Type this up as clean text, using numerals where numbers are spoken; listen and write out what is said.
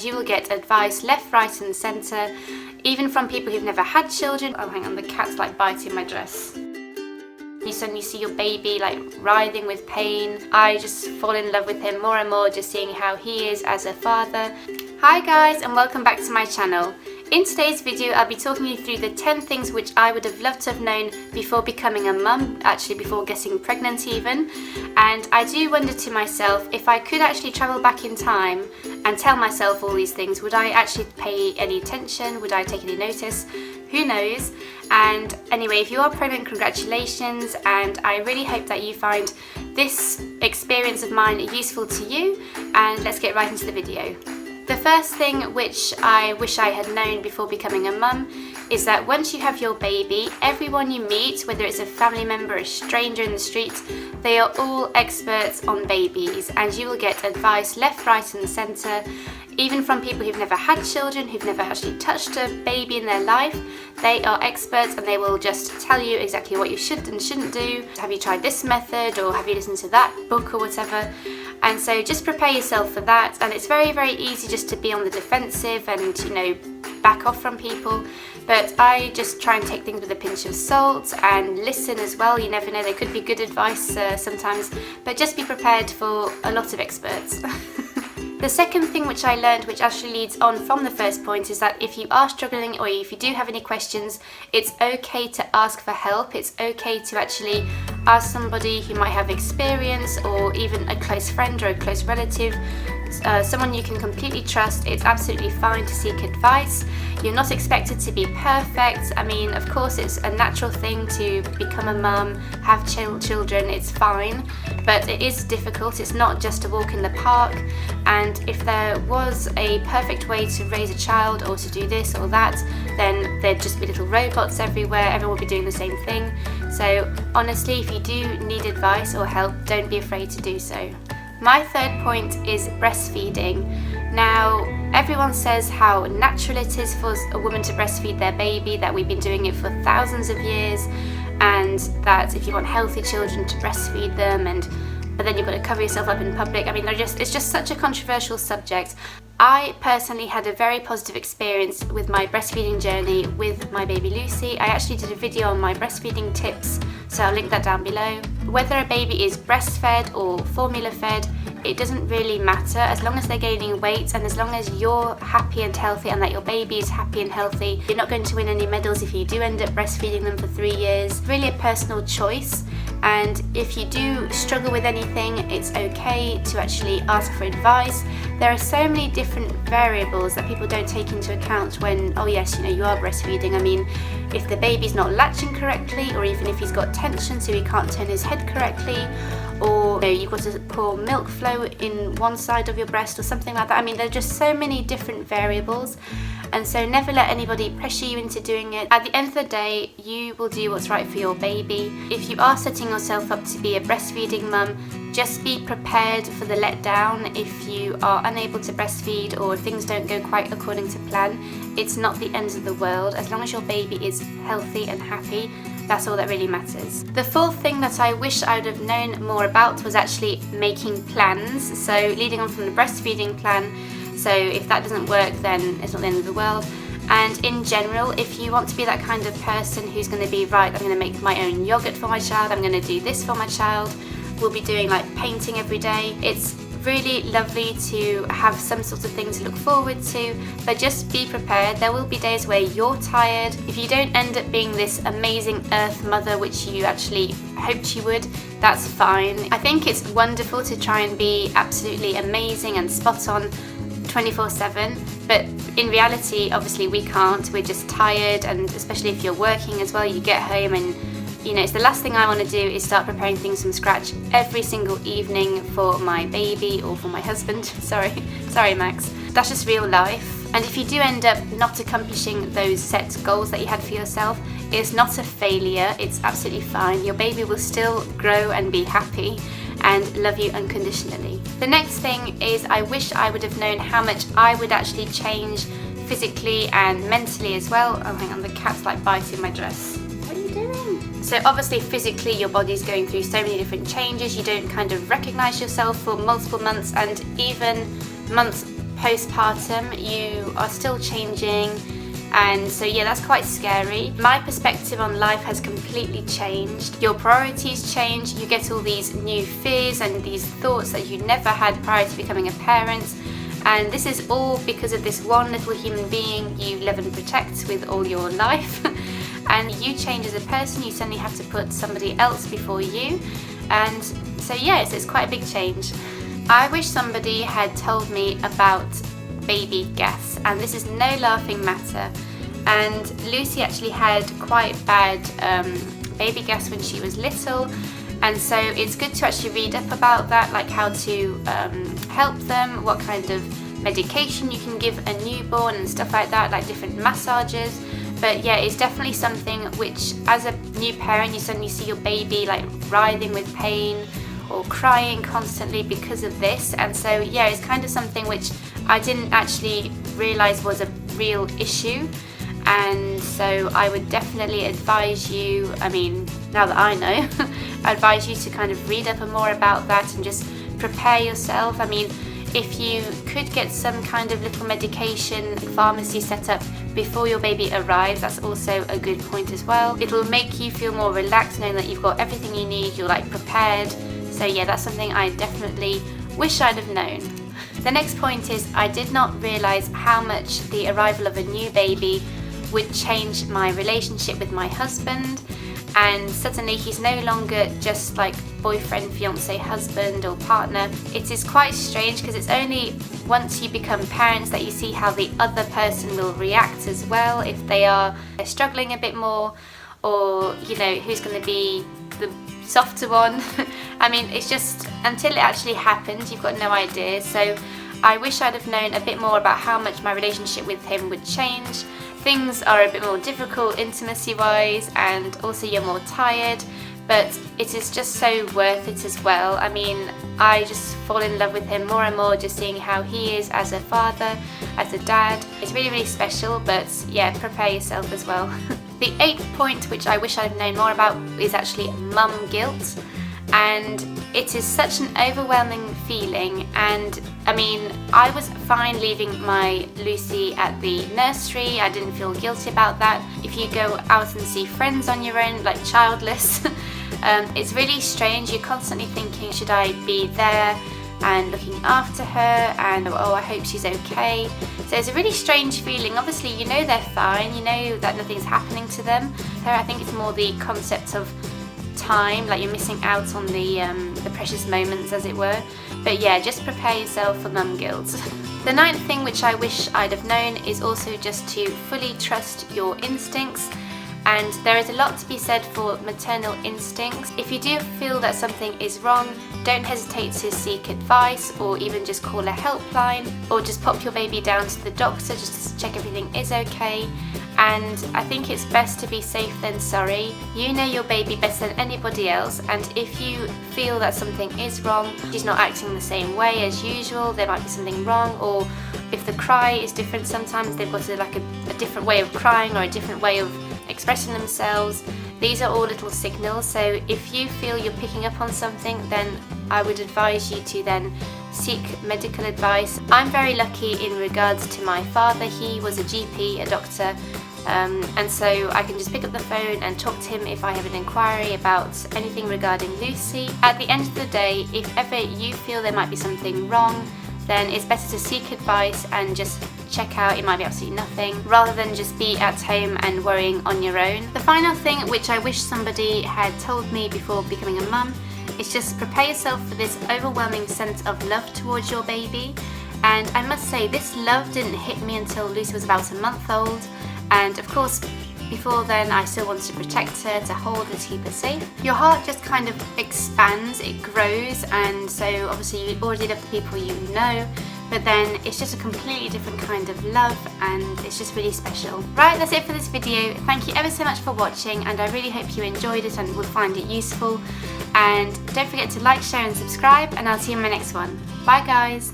You will get advice left, right and centre, even from people who've never had children. Oh, hang on, the cat's like biting my dress. You suddenly see your baby like writhing with pain. I just fall in love with him more and more, just seeing how he is as a father. Hi guys, and welcome back to my channel. In today's video, I'll be talking you through the 10 things which I would have loved to have known before becoming a mum, actually before getting pregnant even. And I do wonder to myself, if I could actually travel back in time and tell myself all these things, would I actually pay any attention? Would I take any notice? Who knows? And anyway, if you are pregnant, congratulations, and I really hope that you find this experience of mine useful to you, and let's get right into the video. The first thing which I wish I had known before becoming a mum is that once you have your baby, everyone you meet, whether it's a family member, a stranger in the street, they are all experts on babies, and you will get advice left, right and centre, even from people who've never had children, who've never actually touched a baby in their life. They are experts and they will just tell you exactly what you should and shouldn't do. Have you tried this method, or have you listened to that book or whatever? And so just prepare yourself for that, and it's very, very easy just to be on the defensive and, you know, back off from people. But I just try and take things with a pinch of salt and listen as well. You never know, there could be good advice sometimes, but just be prepared for a lot of experts. The second thing which I learned, which actually leads on from the first point, is that if you are struggling or if you do have any questions, it's okay to ask for help. It's okay to actually ask somebody who might have experience, or even a close friend or a close relative, someone you can completely trust. It's absolutely fine to seek advice. You're not expected to be perfect. I mean, of course, it's a natural thing to become a mum, have children, it's fine, but it is difficult. It's not just a walk in the park, and if there was a perfect way to raise a child or to do this or that, then there'd just be little robots everywhere, everyone would be doing the same thing. So honestly, if you do need advice or help, don't be afraid to do so. My third point is breastfeeding. Now, everyone says how natural it is for a woman to breastfeed their baby, that we've been doing it for thousands of years, and that if you want healthy children, to breastfeed them, but then you've got to cover yourself up in public. I mean, it's just such a controversial subject. I personally had a very positive experience with my breastfeeding journey with my baby Lucy. I actually did a video on my breastfeeding tips, so I'll link that down below. Whether a baby is breastfed or formula fed, it doesn't really matter, as long as they're gaining weight and as long as you're happy and healthy and that your baby is happy and healthy. You're not going to win any medals if you do end up breastfeeding them for 3 years. It's really a personal choice, and if you do struggle with anything, it's okay to actually ask for advice. There are so many different variables that people don't take into account when, oh yes, you know, you are breastfeeding. I mean, if the baby's not latching correctly, or even if he's got tension so he can't turn his head correctly, or you know, you've got a poor milk flow in one side of your breast or something like that. I mean, there are just so many different variables, and so never let anybody pressure you into doing it. At the end of the day, you will do what's right for your baby. If you are setting yourself up to be a breastfeeding mum, just be prepared for the letdown if you are unable to breastfeed or if things don't go quite according to plan. It's not the end of the world. As long as your baby is healthy and happy, that's all that really matters. The fourth thing that I wish I would have known more about was actually making plans. So leading on from the breastfeeding plan, so if that doesn't work, then it's not the end of the world. And in general, if you want to be that kind of person who's going to be, right, I'm going to make my own yogurt for my child, I'm going to do this for my child, we'll be doing like painting every day. It's really lovely to have some sort of thing to look forward to, but just be prepared. There will be days where you're tired. If you don't end up being this amazing earth mother which you actually hoped you would, that's fine. I think it's wonderful to try and be absolutely amazing and spot on 24/7, but in reality, obviously we can't. We're just tired, and especially if you're working as well, you get home and, you know, it's the last thing I want to do is start preparing things from scratch every single evening for my baby or for my husband. Sorry Max. That's just real life. And if you do end up not accomplishing those set goals that you had for yourself, it's not a failure. It's absolutely fine. Your baby will still grow and be happy and love you unconditionally. The next thing is, I wish I would have known how much I would actually change physically and mentally as well. Oh, hang on, the cat's like biting my dress. What are you doing? So obviously physically your body's going through so many different changes. You don't kind of recognize yourself for multiple months and even months postpartum you are still changing, and so yeah, that's quite scary. My perspective on life has completely changed. Your priorities change, you get all these new fears and these thoughts that you never had prior to becoming a parent, and this is all because of this one little human being you love and protect with all your life. And you change as a person, you suddenly have to put somebody else before you, and so yes, it's quite a big change. I wish somebody had told me about baby gas, and this is no laughing matter, and Lucy actually had quite bad baby gas when she was little, and so it's good to actually read up about that, like how to help them, what kind of medication you can give a newborn and stuff like that, like different massages. But yeah, it's definitely something which, as a new parent, you suddenly see your baby like writhing with pain or crying constantly because of this, and so yeah, it's kind of something which I didn't actually realise was a real issue, and so I would definitely advise you, I mean, now that I know, I advise you to kind of read up more about that and just prepare yourself. I mean, if you could get some kind of little medication pharmacy set up before your baby arrives, that's also a good point as well. It'll make you feel more relaxed knowing that you've got everything you need, you're like prepared. So yeah, that's something I definitely wish I'd have known. The next point is I did not realise how much the arrival of a new baby would change my relationship with my husband, and suddenly he's no longer just like boyfriend, fiance, husband or partner. It is quite strange because it's only once you become parents that you see how the other person will react as well, if they are struggling a bit more, or you know, who's going to be the softer one. I mean, it's just, until it actually happens, you've got no idea. So I wish I'd have known a bit more about how much my relationship with him would change. Things are a bit more difficult intimacy wise, and also you're more tired, but it is just so worth it as well. I mean, I just fall in love with him more and more, just seeing how he is as a father, as a dad. It's really, really special, but yeah, prepare yourself as well. The 8th point, which I wish I'd known more about, is actually mum guilt. And it is such an overwhelming feeling, and I mean, I was fine leaving my Lucy at the nursery. I didn't feel guilty about that. If you go out and see friends on your own, like childless, it's really strange. You're constantly thinking, should I be there and looking after her, and oh, I hope she's okay. So it's a really strange feeling. Obviously, you know they're fine, you know that nothing's happening to them. So I think it's more the concept of time, like you're missing out on the precious moments, as it were. But yeah, just prepare yourself for mum guilt. The 9th thing which I wish I'd have known is also just to fully trust your instincts. And there is a lot to be said for maternal instincts. If you do feel that something is wrong, don't hesitate to seek advice, or even just call a helpline, or just pop your baby down to the doctor just to check everything is okay. And I think it's best to be safe than sorry. You know your baby better than anybody else, and if you feel that something is wrong, she's not acting the same way as usual, there might be something wrong, or if the cry is different, sometimes they've got a different way of crying or a different way of expressing themselves. These are all little signals, so if you feel you're picking up on something, then I would advise you to then seek medical advice. I'm very lucky in regards to my father. He was a GP, a doctor, and so I can just pick up the phone and talk to him if I have an inquiry about anything regarding Lucy. At the end of the day, if ever you feel there might be something wrong, then it's better to seek advice and just check out. It might be absolutely nothing, rather than just be at home and worrying on your own. The final thing which I wish somebody had told me before becoming a mum is just prepare yourself for this overwhelming sense of love towards your baby. And I must say, this love didn't hit me until Lucy was about a month old, and of course before then I still wanted to protect her, to hold her, to keep her safe. Your heart just kind of expands, it grows, and so obviously you already love the people you know, but then it's just a completely different kind of love, and it's just really special. Right, that's it for this video. Thank you ever so much for watching, and I really hope you enjoyed it and will find it useful. And don't forget to like, share and subscribe, and I'll see you in my next one. Bye guys!